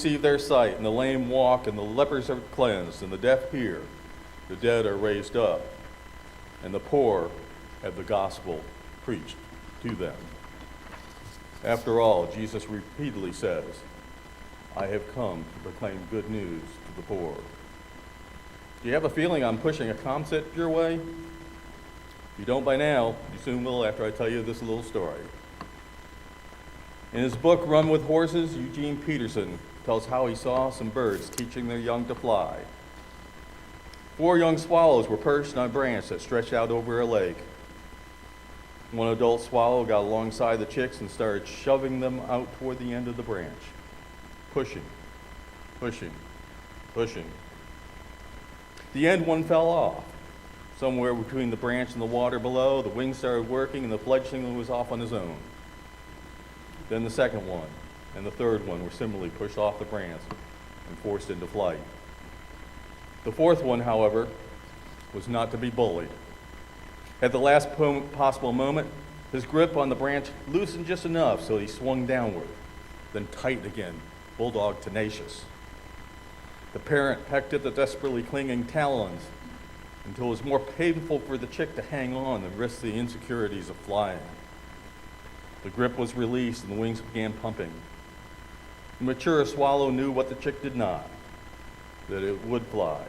receive their sight, and the lame walk, and the lepers are cleansed, and the deaf hear, the dead are raised up, and the poor have the gospel preached to them. After all, Jesus repeatedly says, I have come to proclaim good news to the poor. Do you have a feeling I'm pushing a concept your way? If you don't by now, you soon will after I tell you this little story. In his book, Run with Horses, Eugene Peterson tells how he saw some birds teaching their young to fly. 4 young swallows were perched on a branch that stretched out over a lake. One adult swallow got alongside the chicks and started shoving them out toward the end of the branch. Pushing, pushing, pushing. The end one fell off. Somewhere between the branch and the water below, the wings started working and the fledgling was off on his own. Then the second one and the third one were similarly pushed off the branch and forced into flight. The fourth one, however, was not to be bullied. At the last possible moment, his grip on the branch loosened just enough so he swung downward, then tight again, bulldog tenacious. The parent pecked at the desperately clinging talons until it was more painful for the chick to hang on than risk the insecurities of flying. The grip was released and the wings began pumping. The mature swallow knew what the chick did not, that it would fly,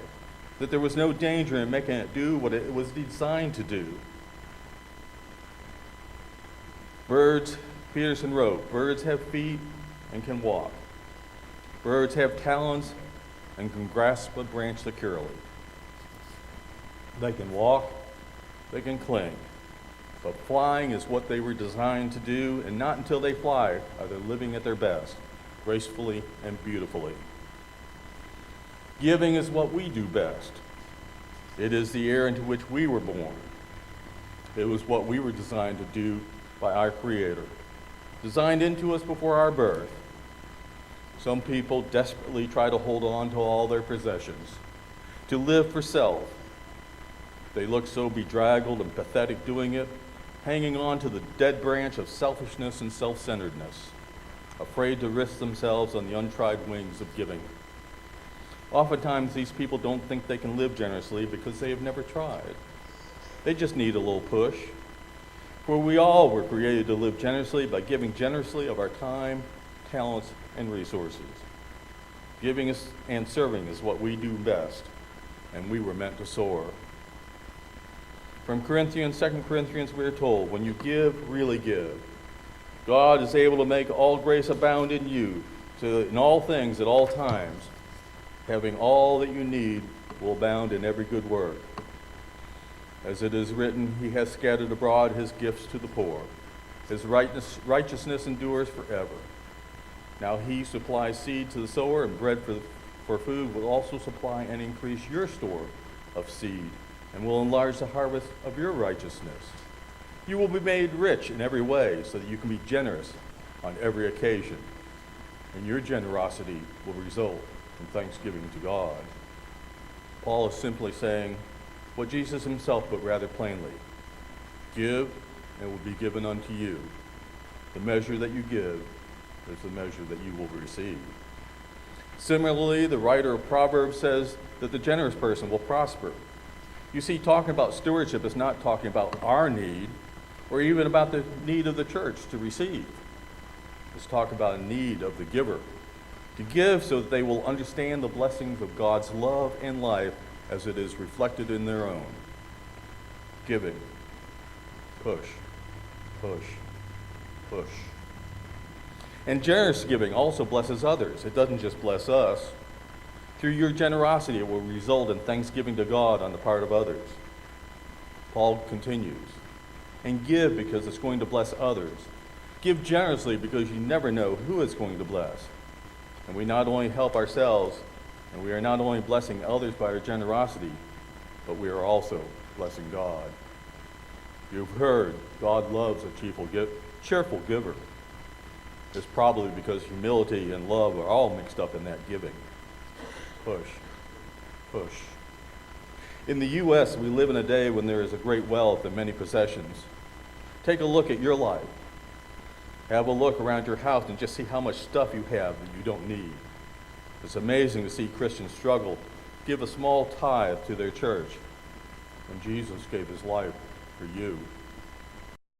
that there was no danger in making it do what it was designed to do. Birds, Peterson wrote, birds have feet and can walk. Birds have talons and can grasp a branch securely. They can walk, they can cling. But flying is what they were designed to do, and not until they fly are they living at their best, gracefully and beautifully. Giving is what we do best. It is the air into which we were born. It was what we were designed to do by our Creator, designed into us before our birth. Some people desperately try to hold on to all their possessions, to live for self. They look so bedraggled and pathetic doing it, hanging on to the dead branch of selfishness and self-centeredness, afraid to risk themselves on the untried wings of giving. Oftentimes, these people don't think they can live generously because they have never tried. They just need a little push. For we all were created to live generously by giving generously of our time, talents, and resources. Giving and serving is what we do best, and we were meant to soar. From 2 Corinthians, we are told, when you give, really give. God is able to make all grace abound in you, so that in all things, at all times, having all that you need will abound in every good work. As it is written, he has scattered abroad his gifts to the poor. His righteousness endures forever. Now he supplies seed to the sower and bread for food will also supply and increase your store of seed and will enlarge the harvest of your righteousness. You will be made rich in every way so that you can be generous on every occasion, and your generosity will result in thanksgiving to God. Paul is simply saying what Jesus himself put rather plainly: give, and it will be given unto you. The measure that you give is the measure that you will receive. Similarly, the writer of Proverbs says that the generous person will prosper. You see, talking about stewardship is not talking about our need or even about the need of the church to receive. It's talking about a need of the giver to give so that they will understand the blessings of God's love and life as it is reflected in their own. Giving. Push, push, push. And generous giving also blesses others. It doesn't just bless us. Through your generosity, it will result in thanksgiving to God on the part of others. Paul continues, and give because it's going to bless others. Give generously because you never know who it's going to bless. And we not only help ourselves, and we are not only blessing others by our generosity, but we are also blessing God. You've heard God loves a cheerful giver. It's probably because humility and love are all mixed up in that giving. Push, push. In the U.S., we live in a day when there is a great wealth and many possessions. Take a look at your life. Have a look around your house and just see how much stuff you have that you don't need. It's amazing to see Christians struggle, give a small tithe to their church, when Jesus gave his life for you.